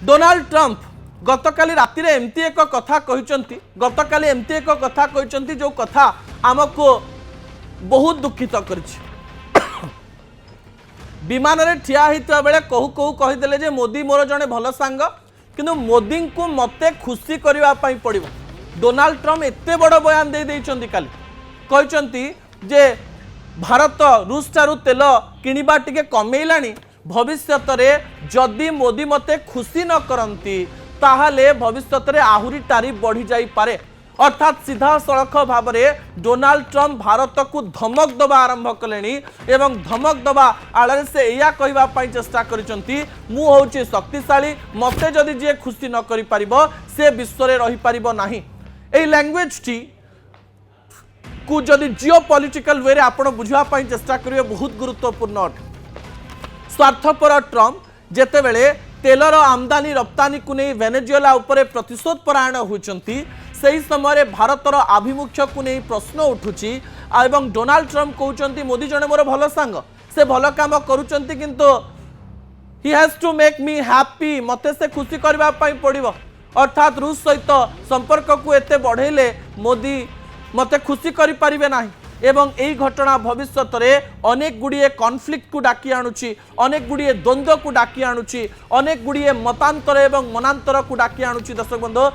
Donald Trump गतकाली राति एमती एक कथा कहते गतकाली एमती एक कथा कहते जो कथा आमको बहुत दुखित कर विमान रे ठिया होता बेले कहू कहू कहीदेले जे मोदी मोर जड़े भल सांग किंतु मोदी को मते खुशी करने पड़ो। डोनाल्ड ट्रंप एते बड़ बयान दे देइचंती काली कहचंती जे भारत रूस ठारू तेल किनिबा टिके कमेइलानी भविष्यत रे जदि मोदी मते खुशी न करंती ताहाले भविष्यत रे आहुरी तारीफ बढ़ी जाई पारे। अर्थात सीधा सड़क भाव में डोनाल्ड ट्रंप भारत को धमक दबा आरंभ कले एवं धमक दबा आड़ से या कहवाई चेष्टा करिसंती मु होउची शक्तिशाली मते जदि जे खुशी न करि परिबो से विश्व रे रही परिबो नाही। एई लैंग्वेज टी को जदि जियो पॉलिटिकल वे रे आपण बुझापी चेष्टा करिवे बहुत गुरुत्वपूर्ण अटे। स्वार्थपर ट्रंप जेतेबेले तेलर आमदानी रप्तानी को नहीं वेनेजुएला उपरे प्रतिशोध परायण होती सही समय भारतर आभिमुख्य को नहीं प्रश्न उठुची एवं डोनाल्ड ट्रंप कहते मोदी जने मोर भल सांग से भल काम करुचंती किंतु he has to make me happy मते से खुशी करबा पई पड़िबो। अर्थात रूस सहित संपर्क को एते बढ़ेले मोदी मते खुशी करि परिबे नाही एवं यही घटना भविष्यत में अनेक गुड़िए कॉन्फ्लिक्ट को डाकी आणुची अनेक गुड़िए द्वंद्व को डाकी आणुची अनेक गुड़िए मतांतर एवं मनांतर को डाकी आणुची। दर्शक बंधु